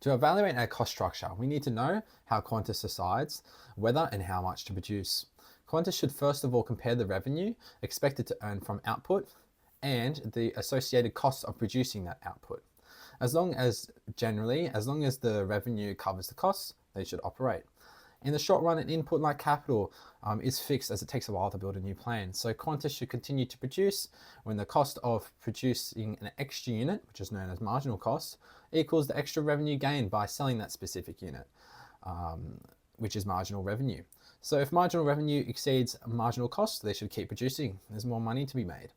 To evaluate our cost structure, we need to know how Qantas decides whether and how much to produce. Qantas should first of all compare the revenue expected to earn from output and the associated costs of producing that output. As long as the revenue covers the costs, they should operate. In the short run, an input like capital is fixed, as it takes a while to build a new plane. So Qantas should continue to produce when the cost of producing an extra unit, which is known as marginal cost, equals the extra revenue gained by selling that specific unit, which is marginal revenue. So if marginal revenue exceeds marginal cost, they should keep producing. There's more money to be made.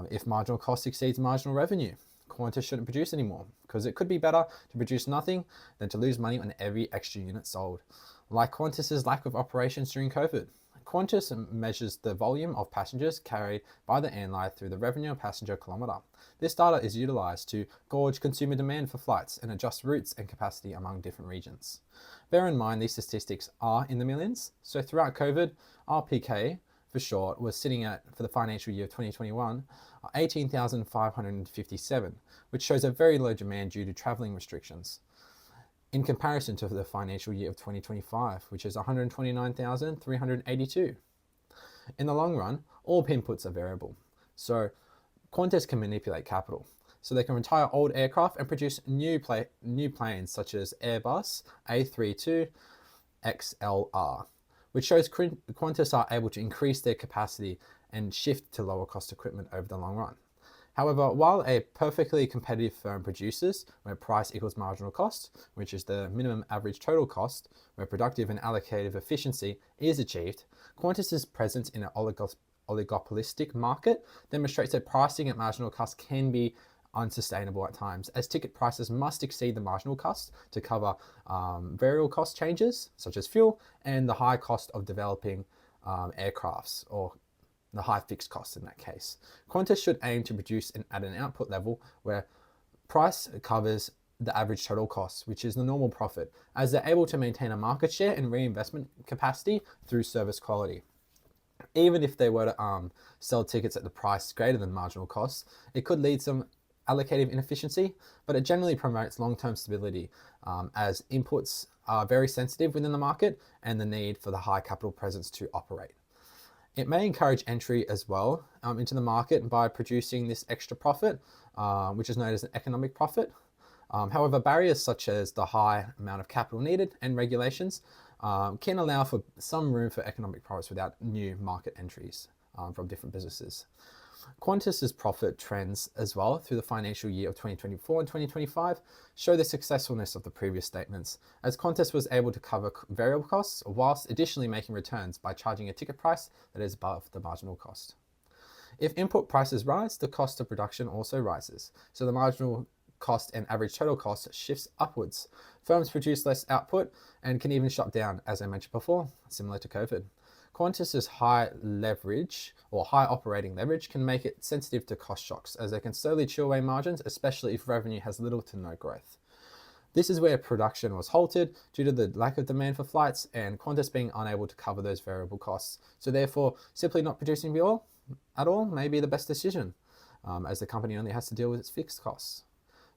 If marginal cost exceeds marginal revenue, Qantas shouldn't produce anymore, because it could be better to produce nothing than to lose money on every extra unit sold. Like Qantas's lack of operations during COVID. Qantas measures the volume of passengers carried by the airline through the revenue per passenger kilometre. This data is utilised to gauge consumer demand for flights and adjust routes and capacity among different regions. Bear in mind these statistics are in the millions, so throughout COVID, RPK for short was sitting at, for the financial year of 2021, 18,557, which shows a very low demand due to travelling restrictions, in comparison to the financial year of 2025, which is 129,382. In the long run, all inputs are variable. So Qantas can manipulate capital. So they can retire old aircraft and produce new planes such as Airbus A320XLR, which shows Qantas are able to increase their capacity and shift to lower cost equipment over the long run. However, while a perfectly competitive firm produces where price equals marginal cost, which is the minimum average total cost, where productive and allocative efficiency is achieved, Qantas's presence in an oligopolistic market demonstrates that pricing at marginal cost can be unsustainable at times, as ticket prices must exceed the marginal cost to cover variable cost changes, such as fuel, and the high cost of developing aircrafts, or the high fixed costs in that case. Qantas should aim to produce at an output level where price covers the average total cost, which is the normal profit, as they're able to maintain a market share and reinvestment capacity through service quality. Even if they were to sell tickets at the price greater than marginal costs, it could lead some allocative inefficiency, but it generally promotes long-term stability, as inputs are very sensitive within the market and the need for the high capital presence to operate. It may encourage entry as well into the market by producing this extra profit, which is known as an economic profit. However, barriers such as the high amount of capital needed and regulations can allow for some room for economic profits without new market entries from different businesses. Qantas's profit trends as well through the financial year of 2024 and 2025 show the successfulness of the previous statements, as Qantas was able to cover variable costs whilst additionally making returns by charging a ticket price that is above the marginal cost. If input prices rise, the cost of production also rises, so the marginal cost and average total cost shifts upwards. Firms produce less output and can even shut down, as I mentioned before, similar to COVID. Qantas's high leverage or high operating leverage can make it sensitive to cost shocks, as they can slowly chew away margins, especially if revenue has little to no growth. This is where production was halted due to the lack of demand for flights and Qantas being unable to cover those variable costs. So therefore, simply not producing at all may be the best decision, as the company only has to deal with its fixed costs.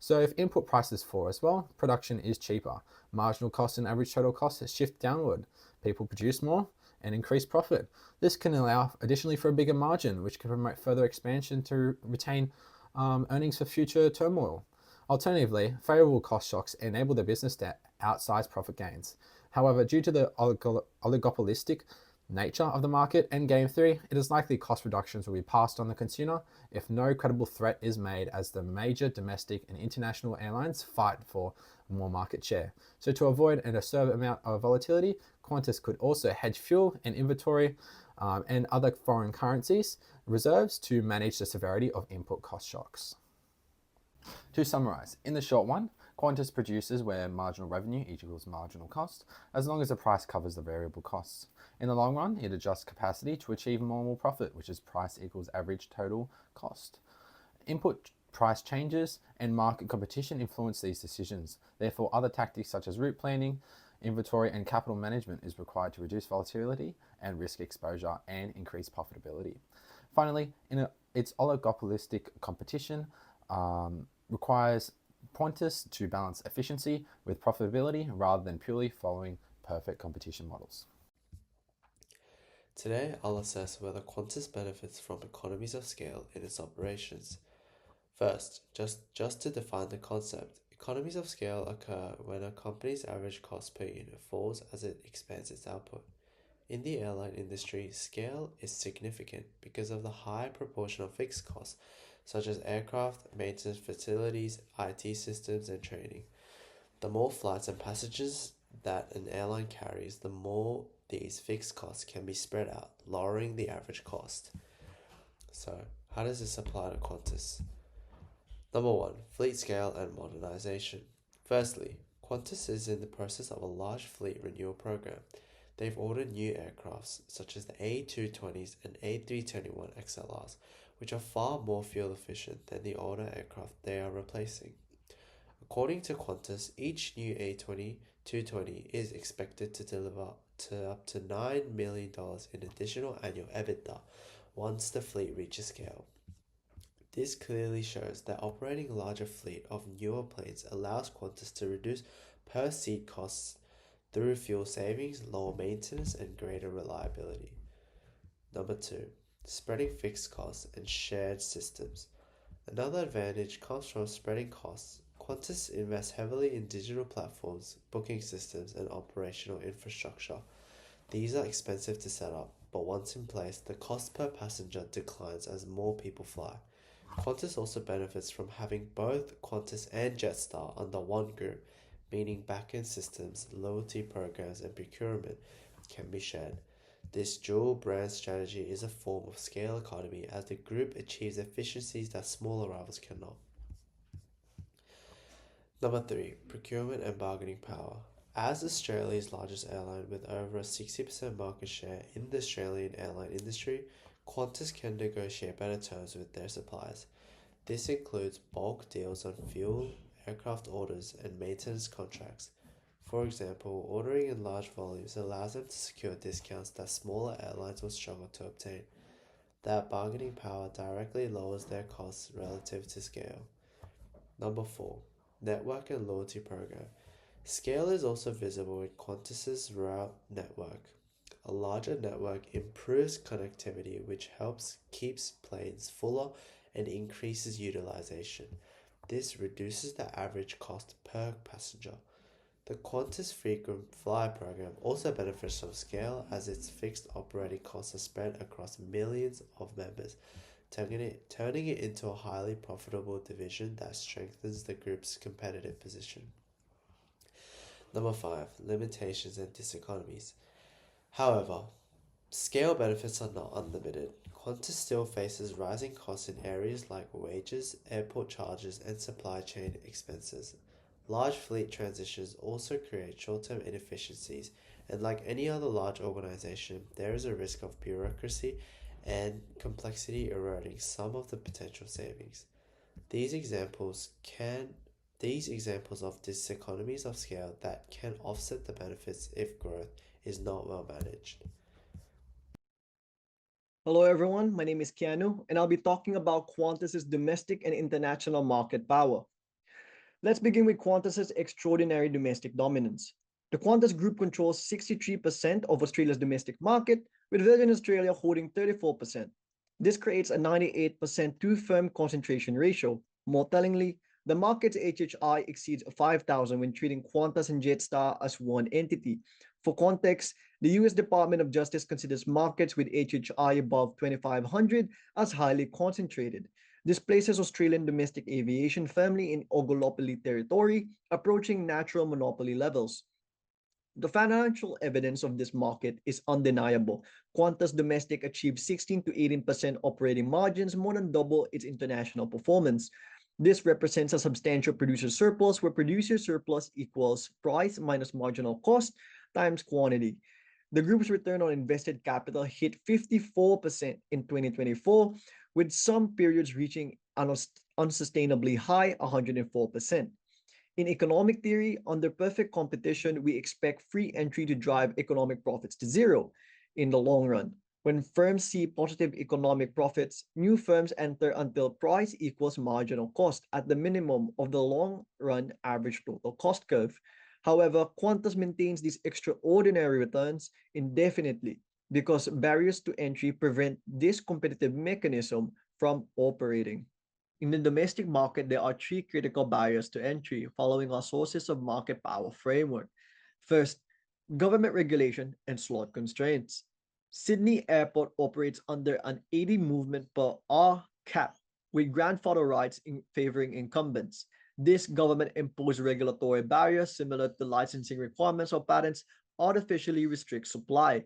So if input prices fall as well, production is cheaper. Marginal cost and average total costs shift downward. People produce more and increase profit. This can allow additionally for a bigger margin, which can promote further expansion to retain earnings for future turmoil. Alternatively, favorable cost shocks enable the business to outsize profit gains. However, due to the oligopolistic nature of the market and game theory, it is likely cost reductions will be passed on the consumer if no credible threat is made, as the major domestic and international airlines fight for more market share. So to avoid an absurd amount of volatility, Qantas could also hedge fuel and inventory and other foreign currencies reserves to manage the severity of input cost shocks. To summarize, in the short run, Qantas produces where marginal revenue equals marginal cost, as long as the price covers the variable costs. In the long run, it adjusts capacity to achieve normal profit, which is price equals average total cost. Input price changes and market competition influence these decisions. Therefore, other tactics such as route planning, inventory and capital management is required to reduce volatility and risk exposure and increase profitability. Finally, its oligopolistic competition requires Qantas to balance efficiency with profitability rather than purely following perfect competition models. Today, I'll assess whether Qantas benefits from economies of scale in its operations. First, just to define the concept, economies of scale occur when a company's average cost per unit falls as it expands its output. In the airline industry, scale is significant because of the high proportion of fixed costs, such as aircraft, maintenance facilities, IT systems, and training. The more flights and passengers that an airline carries, the more these fixed costs can be spread out, lowering the average cost. So, how does this apply to Qantas? Number 1. Fleet scale and modernization. Firstly, Qantas is in the process of a large fleet renewal program. They've ordered new aircrafts such as the A220s and A321XLRs, which are far more fuel efficient than the older aircraft they are replacing. According to Qantas, each new A220 is expected to deliver to up to $9 million in additional annual EBITDA once the fleet reaches scale. This clearly shows that operating a larger fleet of newer planes allows Qantas to reduce per seat costs through fuel savings, lower maintenance, and greater reliability. Number 2. Spreading fixed costs and shared systems. Another advantage comes from spreading costs. Qantas invests heavily in digital platforms, booking systems, and operational infrastructure. These are expensive to set up, but once in place, the cost per passenger declines as more people fly. Qantas also benefits from having both Qantas and Jetstar under one group, meaning back-end systems, loyalty programs, and procurement can be shared. This dual brand strategy is a form of scale economy as the group achieves efficiencies that smaller rivals cannot. Number 3. Procurement and bargaining power. As Australia's largest airline with over a 60% market share in the Australian airline industry, Qantas can negotiate better terms with their suppliers. This includes bulk deals on fuel, aircraft orders, and maintenance contracts. For example, ordering in large volumes allows them to secure discounts that smaller airlines will struggle to obtain. That bargaining power directly lowers their costs relative to scale. Number 4. Network and loyalty program. Scale is also visible in Qantas's route network. A larger network improves connectivity, which helps keeps planes fuller and increases utilization. This reduces the average cost per passenger. The Qantas Frequent Flyer program also benefits from scale as its fixed operating costs are spread across millions of members, turning it into a highly profitable division that strengthens the group's competitive position. Number 5. Limitations and diseconomies. However, scale benefits are not unlimited. Qantas still faces rising costs in areas like wages, airport charges, and supply chain expenses. Large fleet transitions also create short-term inefficiencies, and like any other large organization, there is a risk of bureaucracy and complexity eroding some of the potential savings. These examples of diseconomies of scale that can offset the benefits if growth is not well managed. Hello everyone, my name is Keannu, and I'll be talking about Qantas's domestic and international market power. Let's begin with Qantas's extraordinary domestic dominance. The Qantas Group controls 63% of Australia's domestic market, with Virgin Australia holding 34%. This creates a 98% two-firm concentration ratio. More tellingly, the market's HHI exceeds 5,000 when treating Qantas and Jetstar as one entity. For context, the US Department of Justice considers markets with HHI above 2,500 as highly concentrated. This places Australian domestic aviation firmly in oligopoly territory, approaching natural monopoly levels. The financial evidence of this market is undeniable. Qantas Domestic achieved 16 to 18% operating margins, more than double its international performance. This represents a substantial producer surplus, where producer surplus equals price minus marginal cost times quantity. The group's return on invested capital hit 54% in 2024, with some periods reaching an unsustainably high 104%. In economic theory, under perfect competition, we expect free entry to drive economic profits to zero in the long run. When firms see positive economic profits, new firms enter until price equals marginal cost at the minimum of the long-run average total cost curve. However, Qantas maintains these extraordinary returns indefinitely because barriers to entry prevent this competitive mechanism from operating. In the domestic market, there are three critical barriers to entry following our sources of market power framework. First, government regulation and slot constraints. Sydney Airport operates under an 80 movement per hour cap with grandfather rights in favoring incumbents. This government imposed regulatory barriers similar to licensing requirements or patents artificially restrict supply.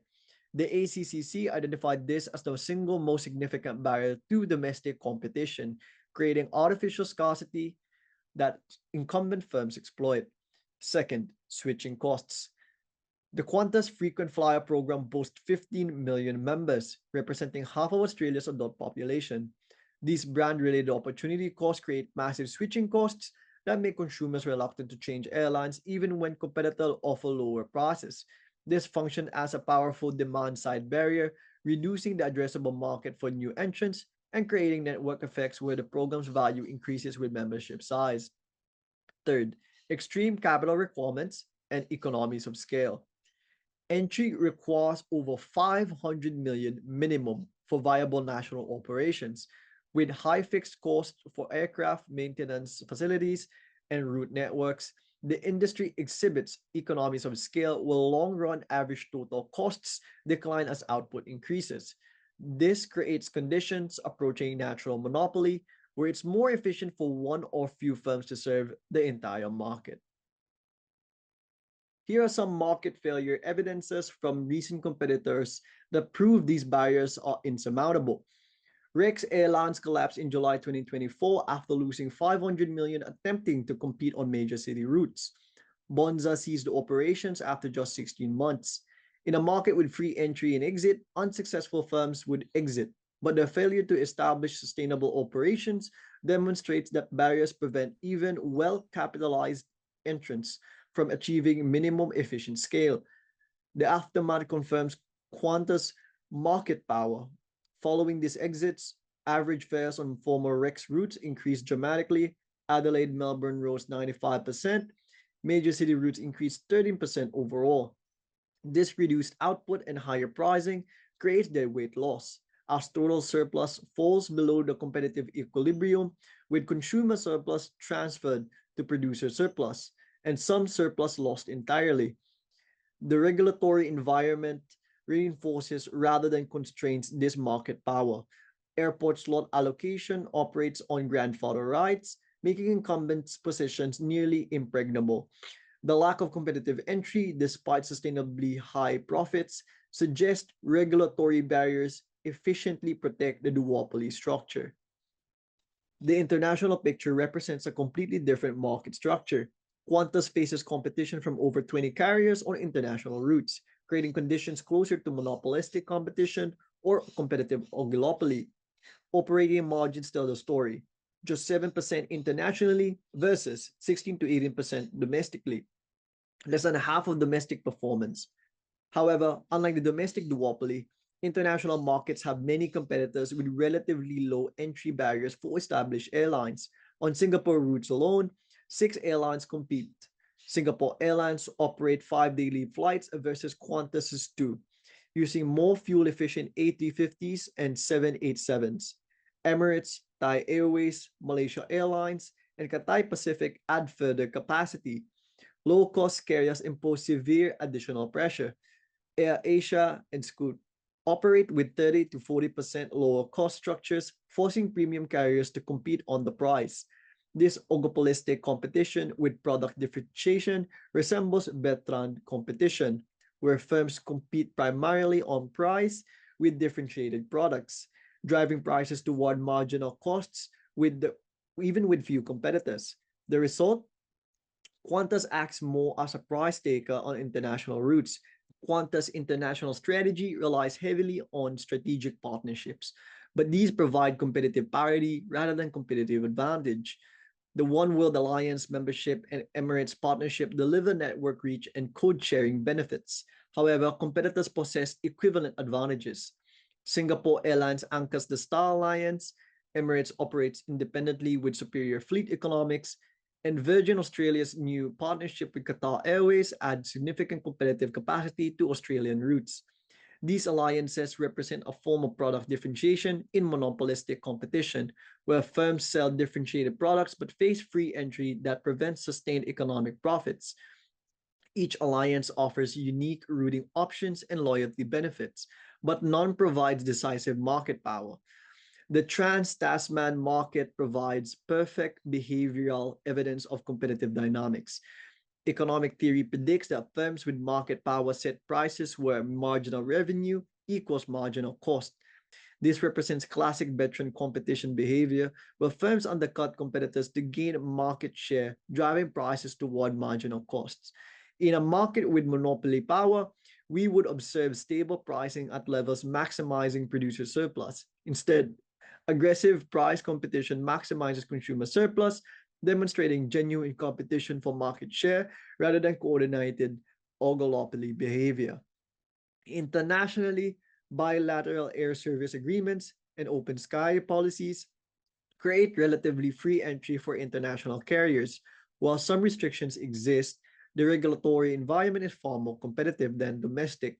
The ACCC identified this as the single most significant barrier to domestic competition, creating artificial scarcity that incumbent firms exploit. Second, switching costs. The Qantas frequent flyer program boasts 15 million members, representing half of Australia's adult population. These brand-related opportunity costs create massive switching costs that make consumers reluctant to change airlines even when competitors offer lower prices. This functions as a powerful demand-side barrier, reducing the addressable market for new entrants and creating network effects where the program's value increases with membership size. Third, extreme capital requirements and economies of scale. Entry requires over 500 million minimum for viable national operations, with high fixed costs for aircraft maintenance facilities and route networks. The industry exhibits economies of scale while long-run average total costs decline as output increases. This creates conditions approaching natural monopoly, where it's more efficient for one or few firms to serve the entire market. Here are some market failure evidences from recent competitors that prove these barriers are insurmountable. Rex Airlines collapsed in July 2024 after losing 500 million attempting to compete on major city routes. Bonza ceased operations after just 16 months. In a market with free entry and exit, unsuccessful firms would exit, but their failure to establish sustainable operations demonstrates that barriers prevent even well-capitalized entrants from achieving minimum efficient scale. The aftermath confirms Qantas' market power. Following these exits, average fares on former Rex routes increased dramatically. Adelaide Melbourne rose 95%. Major city routes increased 13% overall. This reduced output and higher pricing creates their weight loss, as total surplus falls below the competitive equilibrium, with consumer surplus transferred to producer surplus, and some surplus lost entirely. The regulatory environment reinforces rather than constrains this market power. Airport slot allocation operates on grandfather rights, making incumbents' positions nearly impregnable. The lack of competitive entry, despite sustainably high profits, suggests regulatory barriers efficiently protect the duopoly structure. The international picture represents a completely different market structure. Qantas faces competition from over 20 carriers on international routes, creating conditions closer to monopolistic competition or competitive oligopoly. Operating margins tell the story, just 7% internationally versus 16 to 18% domestically, less than half of domestic performance. However, unlike the domestic duopoly, international markets have many competitors with relatively low entry barriers for established airlines. On Singapore routes alone, 6 airlines compete. Singapore Airlines operate 5 daily flights versus Qantas's 2, using more fuel-efficient A350s and 787s. Emirates, Thai Airways, Malaysia Airlines, and Cathay Pacific add further capacity. Low-cost carriers impose severe additional pressure. Air Asia and Scoot operate with 30 to 40% lower cost structures, forcing premium carriers to compete on the price. This oligopolistic competition with product differentiation resembles Bertrand competition, where firms compete primarily on price with differentiated products, driving prices toward marginal costs even with few competitors. The result? Qantas acts more as a price taker on international routes. Qantas' international strategy relies heavily on strategic partnerships, but these provide competitive parity rather than competitive advantage. The One World Alliance membership and Emirates partnership deliver network reach and code sharing benefits. However, competitors possess equivalent advantages. Singapore Airlines anchors the Star Alliance, Emirates operates independently with superior fleet economics, and Virgin Australia's new partnership with Qatar Airways adds significant competitive capacity to Australian routes. These alliances represent a form of product differentiation in monopolistic competition, where firms sell differentiated products but face free entry that prevents sustained economic profits. Each alliance offers unique routing options and loyalty benefits, but none provides decisive market power. The Trans-Tasman market provides perfect behavioral evidence of competitive dynamics. Economic theory predicts that firms with market power set prices where marginal revenue equals marginal cost. This represents classic veteran competition behavior, where firms undercut competitors to gain market share, driving prices toward marginal costs. In a market with monopoly power, we would observe stable pricing at levels maximizing producer surplus. Instead, aggressive price competition maximizes consumer surplus, demonstrating genuine competition for market share rather than coordinated oligopoly behavior. Internationally, bilateral air service agreements and open sky policies create relatively free entry for international carriers. While some restrictions exist, the regulatory environment is far more competitive than domestic,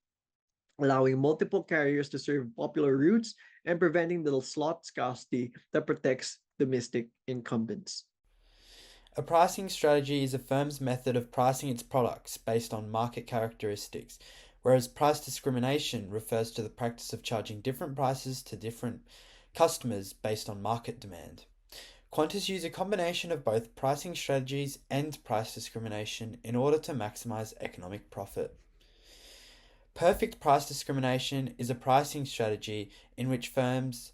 allowing multiple carriers to serve popular routes and preventing the slot scarcity that protects domestic incumbents. A pricing strategy is a firm's method of pricing its products based on market characteristics, whereas price discrimination refers to the practice of charging different prices to different customers based on market demand. Qantas use a combination of both pricing strategies and price discrimination in order to maximize economic profit. Perfect price discrimination is a pricing strategy in which firms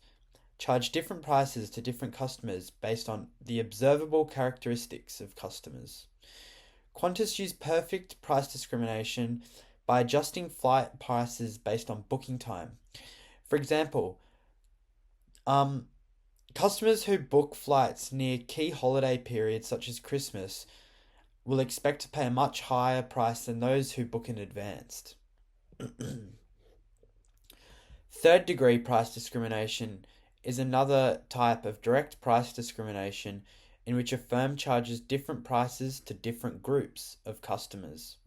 charge different prices to different customers based on the observable characteristics of customers. Qantas use perfect price discrimination by adjusting flight prices based on booking time. For example, customers who book flights near key holiday periods such as Christmas will expect to pay a much higher price than those who book in advance. Third degree price discrimination is another type of direct price discrimination in which a firm charges different prices to different groups of customers.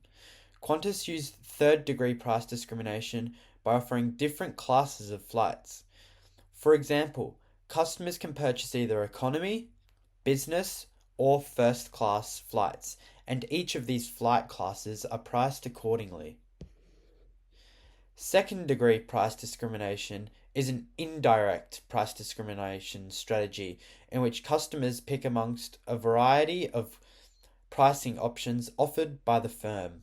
Qantas used third degree price discrimination by offering different classes of flights. For example, customers can purchase either economy, business, or first class flights, and each of these flight classes are priced accordingly. Second degree price discrimination is an indirect price discrimination strategy in which customers pick amongst a variety of pricing options offered by the firm.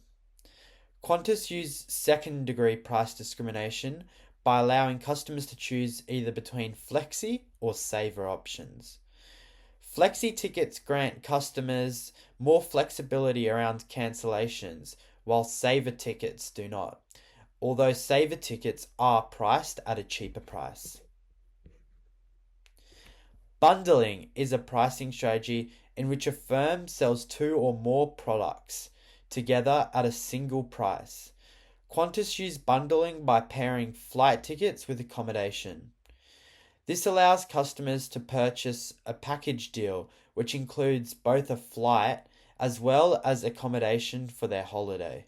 Qantas use second degree price discrimination by allowing customers to choose either between flexi or saver options. Flexi tickets grant customers more flexibility around cancellations, while saver tickets do not, although saver tickets are priced at a cheaper price. Bundling is a pricing strategy in which a firm sells two or more products together at a single price. Qantas use bundling by pairing flight tickets with accommodation. This allows customers to purchase a package deal which includes both a flight as well as accommodation for their holiday.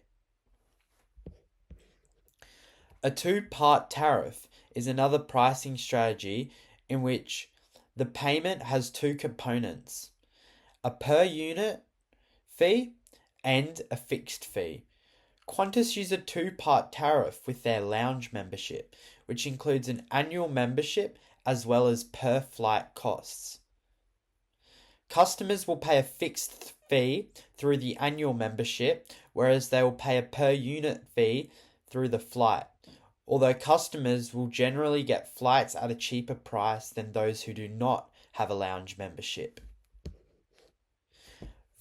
A two-part tariff is another pricing strategy in which the payment has two components: a per unit fee and a fixed fee. Qantas use a two-part tariff with their lounge membership, which includes an annual membership as well as per flight costs. Customers will pay a fixed fee through the annual membership, whereas they will pay a per unit fee through the flight, although customers will generally get flights at a cheaper price than those who do not have a lounge membership.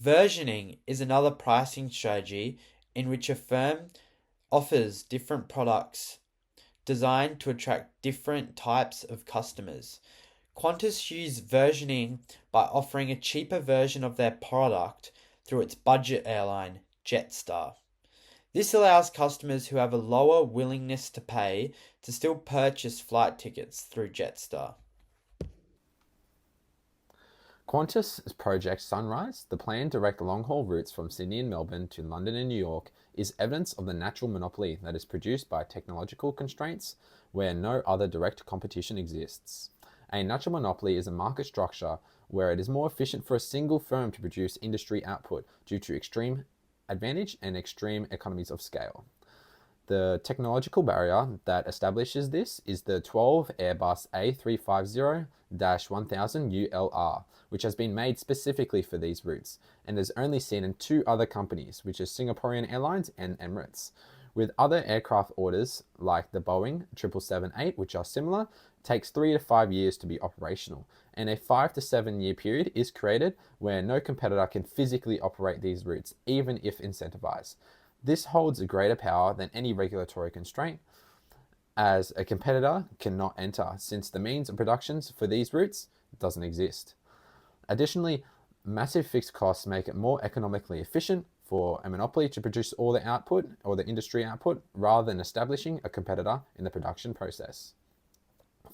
Versioning is another pricing strategy in which a firm offers different products designed to attract different types of customers. Qantas use versioning by offering a cheaper version of their product through its budget airline, Jetstar. This allows customers who have a lower willingness to pay to still purchase flight tickets through Jetstar. Qantas' Project Sunrise, the planned direct long-haul routes from Sydney and Melbourne to London and New York, is evidence of the natural monopoly that is produced by technological constraints where no other direct competition exists. A natural monopoly is a market structure where it is more efficient for a single firm to produce industry output due to extreme advantage and extreme economies of scale. The technological barrier that establishes this is the 12 Airbus A350-1000 ULR, which has been made specifically for these routes and is only seen in two other companies, which is Singaporean Airlines and Emirates. With other aircraft orders like the Boeing 777-8, which are similar, takes 3 to 5 years to be operational, and a 5 to 7 year period is created where no competitor can physically operate these routes, even if incentivized. This holds a greater power than any regulatory constraint, as a competitor cannot enter since the means of productions for these routes doesn't exist. Additionally, massive fixed costs make it more economically efficient for a monopoly to produce all the output or the industry output rather than establishing a competitor in the production process.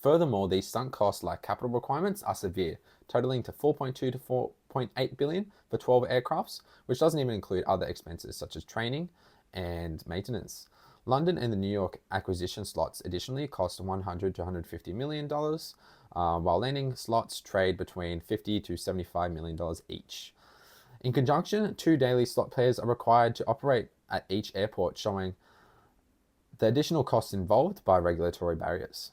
Furthermore, these sunk costs like capital requirements are severe, totaling to 4.2 to 4.8 billion for 12 aircrafts, which doesn't even include other expenses such as training and maintenance. London and the New York acquisition slots additionally cost $100 to $150 million, while landing slots trade between $50 to $75 million each. In conjunction, 2 daily slot pairs are required to operate at each airport, showing the additional costs involved by regulatory barriers.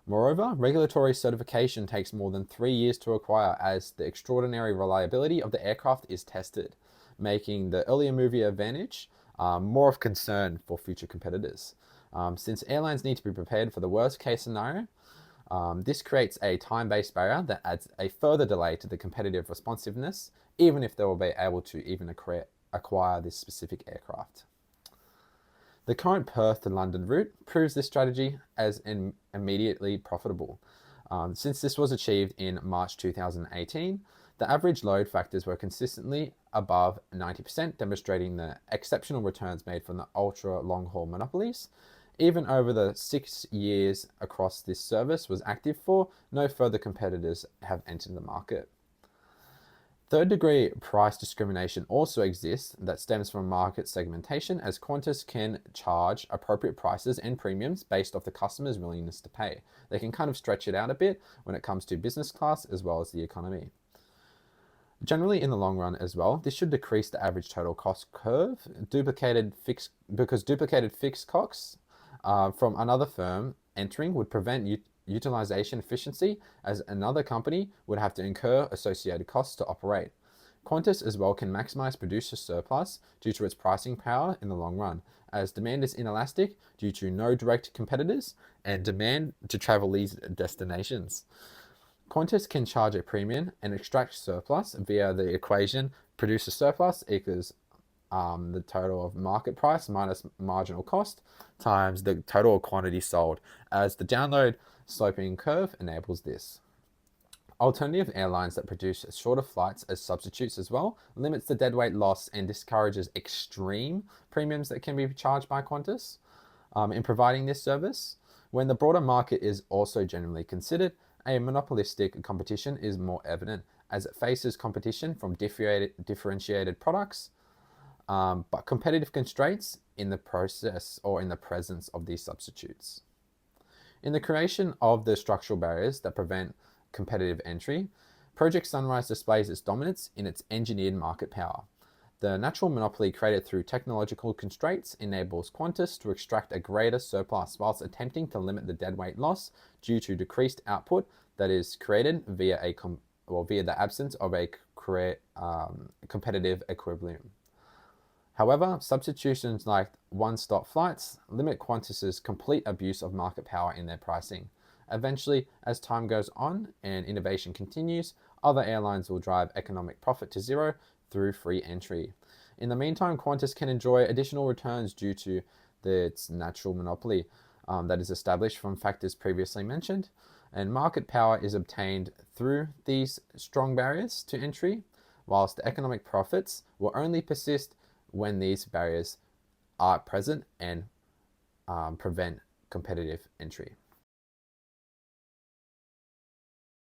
Moreover, regulatory certification takes more than 3 years to acquire as the extraordinary reliability of the aircraft is tested, making the earlier mover advantage more of concern for future competitors. Since airlines need to be prepared for the worst case scenario, this creates a time-based barrier that adds a further delay to the competitive responsiveness, even if they will be able to even acquire this specific aircraft. The current Perth to London route proves this strategy as immediately profitable. Since this was achieved in March 2018, the average load factors were consistently above 90%, demonstrating the exceptional returns made from the ultra long-haul monopolies. Even over the 6 years across this service was active for, no further competitors have entered the market. Third-degree price discrimination also exists that stems from market segmentation, as Qantas can charge appropriate prices and premiums based off the customer's willingness to pay. They can kind of stretch it out a bit when it comes to business class as well as the economy. Generally, in the long run as well, this should decrease the average total cost curve, because duplicated fixed costs from another firm entering would prevent utilization efficiency, as another company would have to incur associated costs to operate. Qantas as well can maximize producer surplus due to its pricing power in the long run, as demand is inelastic due to no direct competitors and demand to travel these destinations. Qantas can charge a premium and extract surplus via the equation producer surplus equals the total of market price minus marginal cost times the total quantity sold, as the download sloping curve enables this. Alternative airlines that produce shorter flights as substitutes as well limits the deadweight loss and discourages extreme premiums that can be charged by Qantas in providing this service. When the broader market is also generally considered, a monopolistic competition is more evident, as it faces competition from differentiated products, but competitive constraints in the process or in the presence of these substitutes. In the creation of the structural barriers that prevent competitive entry, Project Sunrise displays its dominance in its engineered market power. The natural monopoly created through technological constraints enables Qantas to extract a greater surplus whilst attempting to limit the deadweight loss due to decreased output that is created via the absence of a competitive equilibrium. However, substitutions like one-stop flights limit Qantas's complete abuse of market power in their pricing. Eventually, as time goes on and innovation continues, other airlines will drive economic profit to zero through free entry. In the meantime, Qantas can enjoy additional returns due to its natural monopoly that is established from factors previously mentioned, and market power is obtained through these strong barriers to entry, whilst the economic profits will only persist when these barriers are present and prevent competitive entry.